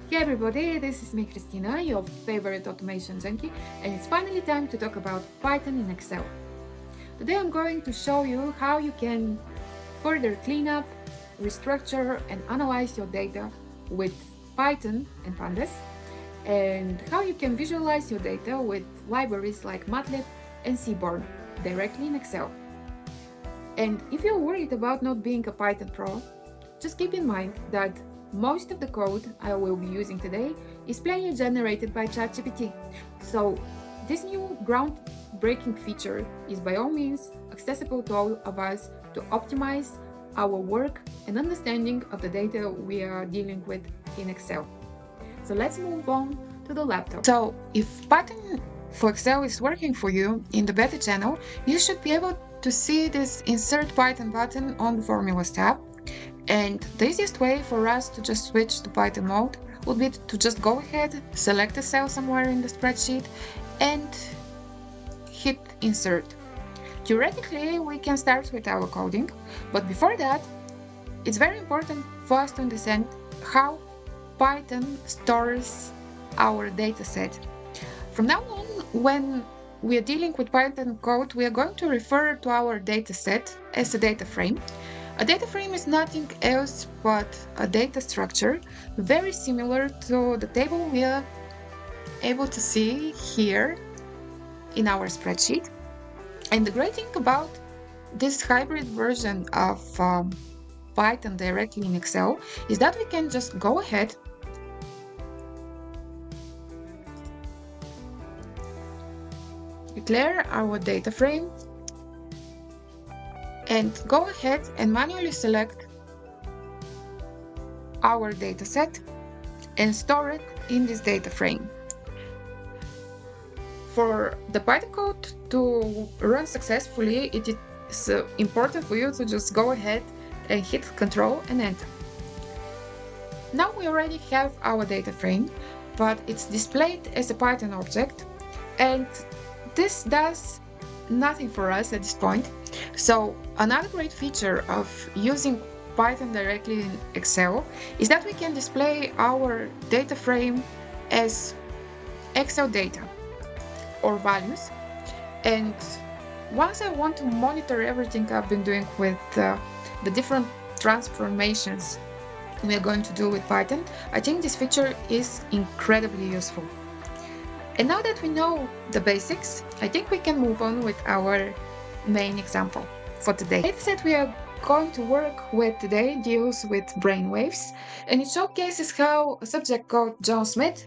Hey everybody, this is me Christina, your favorite automation junkie, and it's finally time to talk about Python in Excel. Today I'm going to show you how you can further clean up, restructure and analyze your data with Python and Pandas, and how you can visualize your data with libraries like Matplotlib and Seaborn directly in Excel. And if you're worried about not being a Python pro, just keep in mind that most of the code I will be using today is plainly generated by ChatGPT. So this new groundbreaking feature is by all means accessible to all of us to optimize our work and understanding of the data we are dealing with in Excel. So let's move on to the laptop. So if Python for Excel is working for you in the beta channel, you should be able to see this Insert Python button on the Formulas tab. And the easiest way for us to just switch to Python mode would be to just go ahead, select a cell somewhere in the spreadsheet, and hit Insert. Theoretically, we can start with our coding, but before that, it's very important for us to understand how Python stores our dataset. From now on, when we are dealing with Python code, we are going to refer to our dataset as a data frame. A data frame is nothing else but a data structure very similar to the table we are able to see here in our spreadsheet. And the great thing about this hybrid version of Python directly in Excel is that we can just go ahead, declare our data frame, and go ahead and manually select our dataset and store it in this data frame. For the Python code to run successfully, it is important for you to just go ahead and hit Control and Enter. Now we already have our data frame, but it's displayed as a Python object, and this does nothing for us at this point. So another great feature of using Python directly in Excel is that we can display our data frame as Excel data or values. And once I want to monitor everything I've been doing with the different transformations we are going to do with Python, I think this feature is incredibly useful. And now that we know the basics, I think we can move on with our main example for today. The dataset we are going to work with today deals with brainwaves, and it showcases how a subject called John Smith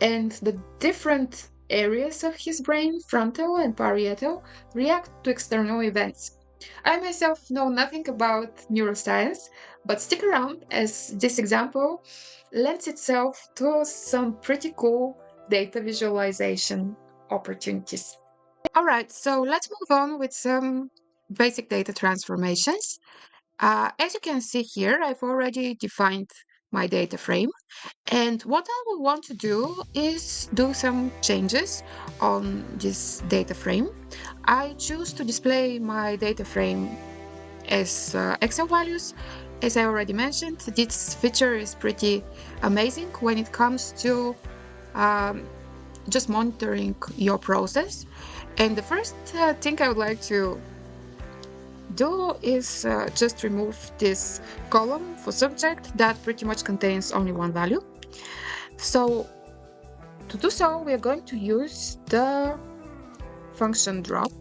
and the different areas of his brain, frontal and parietal, react to external events. I myself know nothing about neuroscience, but stick around as this example lends itself to some pretty cool data visualization opportunities. All right, so let's move on with some basic data transformations. As you can see here, I've already defined my data frame. And what I will want to do is do some changes on this data frame. I choose to display my data frame as Excel values. As I already mentioned, this feature is pretty amazing when it comes to just monitoring your process. And the first thing I would like to do is just remove this column for subject that pretty much contains only one value. So to do so, we are going to use the function drop.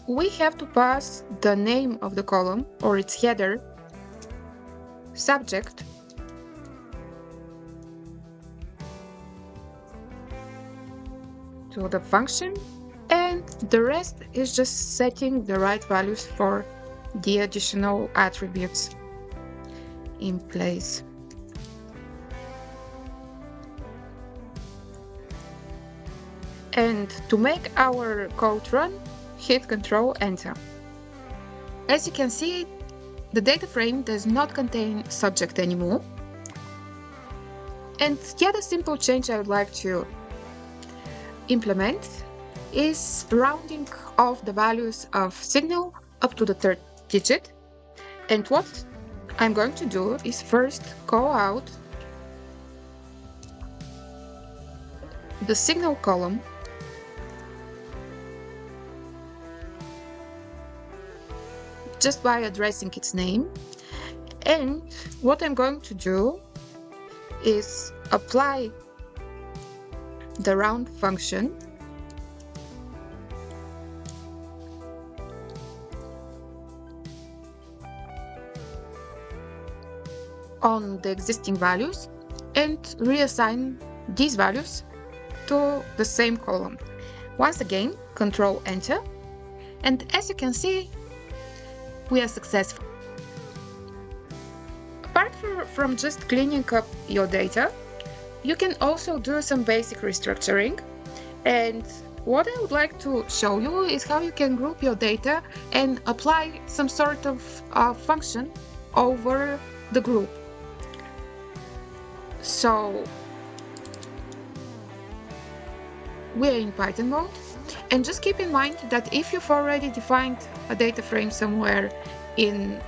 We have to pass the name of the column or its header, subject, to the function, and the rest is just setting the right values for the additional attributes in place. And to make our code run, hit Control Enter. As you can see, the data frame does not contain subject anymore. And the other simple change I would like to implement is rounding off the values of signal up to the third digit. And what I'm going to do is first call out the signal column just by addressing its name. And what I'm going to do is apply the round function on the existing values and reassign these values to the same column. Once again, Control Enter, and as you can see, we are successful. Apart from just cleaning up your data, you can also do some basic restructuring. And what I would like to show you is how you can group your data and apply some sort of function over the group. So we're in Python mode, and just keep in mind that if you've already defined a data frame somewhere in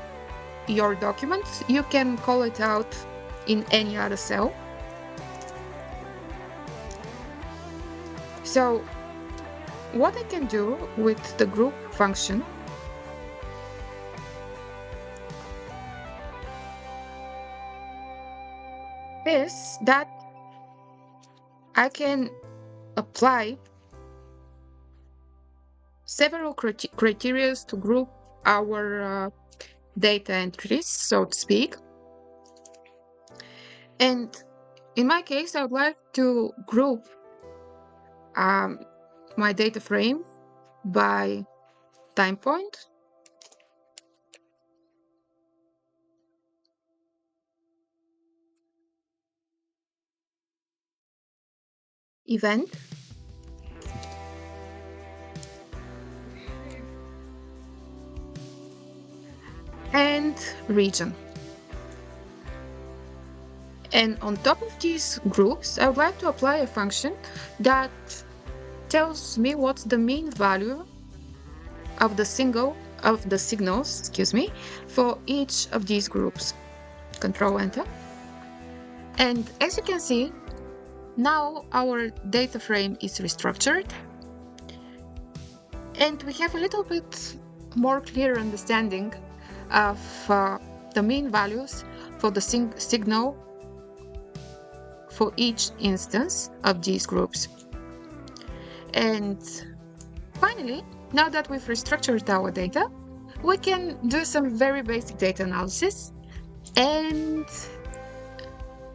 your document, you can call it out in any other cell. So what I can do with the group function is that I can apply several criteria to group our data entries, so to speak. And in my case, I would like to group my data frame by time point, event, and region. And on top of these groups, I would like to apply a function that tells me what's the mean value of the signals, for each of these groups. Control Enter. And as you can see, now our data frame is restructured, and we have a little bit more clear understanding of the mean values for the signal for each instance of these groups. And finally, now that we've restructured our data, we can do some very basic data analysis. And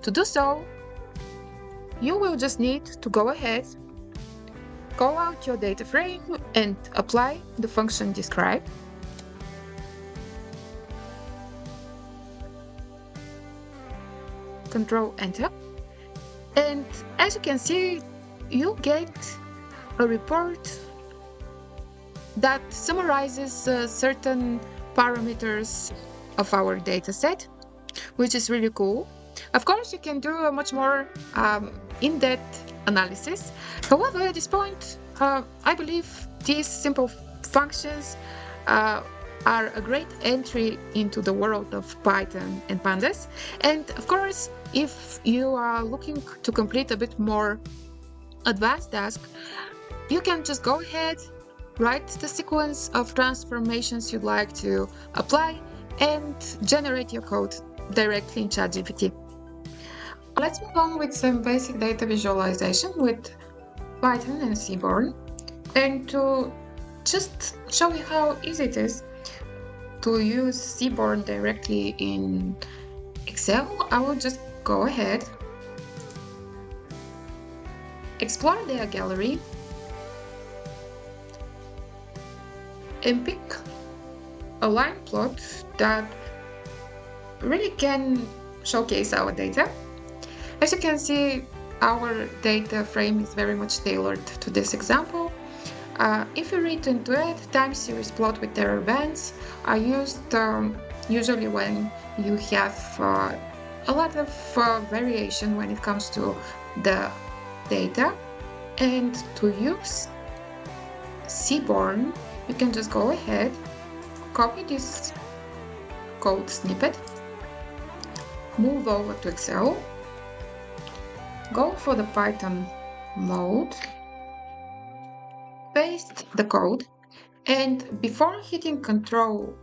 to do so, you will just need to go ahead, call out your data frame, and apply the function described. Control Enter. And as you can see, you get a report that summarizes certain parameters of our dataset, which is really cool. Of course, you can do a much more in-depth analysis. However, at this point, I believe these simple functions are a great entry into the world of Python and Pandas. And of course, if you are looking to complete a bit more advanced task, you can just go ahead, write the sequence of transformations you'd like to apply, and generate your code directly in ChatGPT. Let's move on with some basic data visualization with Python and Seaborn. And to just show you how easy it is to use Seaborn directly in Excel, I will just go ahead, explore their gallery, and pick a line plot that really can showcase our data. As you can see, our data frame is very much tailored to this example. If you read into it, time series plot with error bands are used usually when you have a lot of variation when it comes to the data. And to use Seaborn, you can just go ahead, copy this code snippet, move over to Excel, go for the Python mode, paste the code, and before hitting Control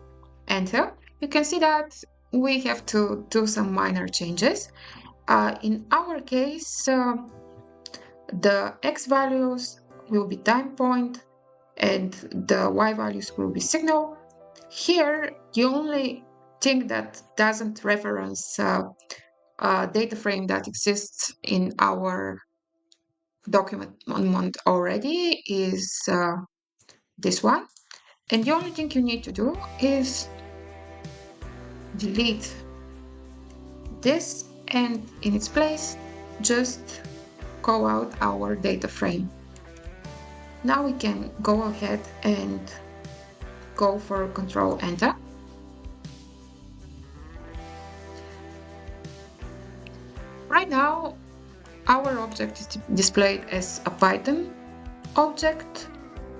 Enter, you can see that we have to do some minor changes. In our case, the X values will be time point and the Y values will be signal. Here, the only thing that doesn't reference a data frame that exists in our document already is this one. And the only thing you need to do is delete this, and in its place, just call out our data frame. Now we can go ahead and go for Control Enter. Right now, our object is displayed as a Python object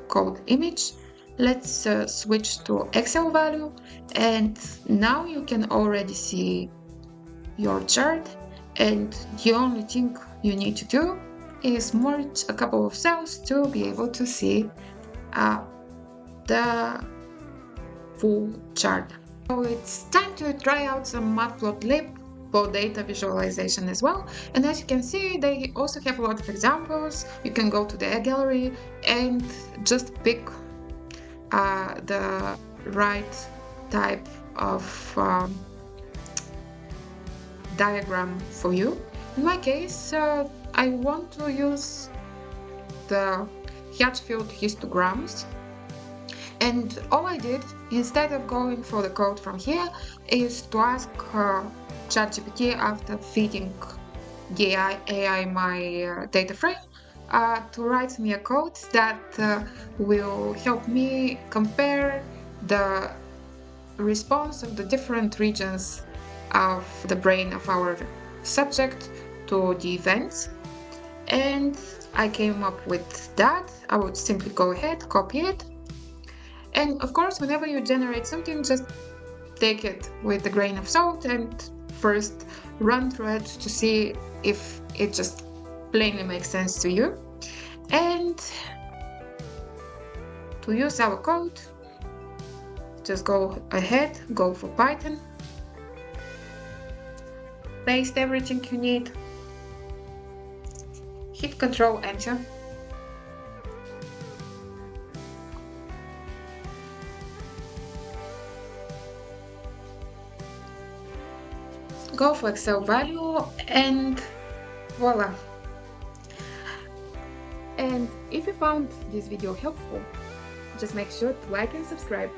called image. Let's switch to Excel value, and now you can already see your chart, and the only thing you need to do is merge a couple of cells to be able to see the full chart. So it's time to try out some Matplotlib for data visualization as well. And as you can see, they also have a lot of examples. You can go to the gallery and just pick the right type of diagram for you. In my case, I want to use the Hatfield histograms. And all I did, instead of going for the code from here, is to ask ChatGPT after feeding the AI my data frame to write me a code that will help me compare the response of the different regions of the brain of our subject to the events. And I came up with that. I would simply go ahead, copy it. And of course, whenever you generate something, just take it with a grain of salt and first run through it to see if it just plainly makes sense to you. And to use our code, just go ahead, go for Python, paste everything you need, hit Control Enter. Go for Excel value and voila. And if you found this video helpful, just make sure to like and subscribe.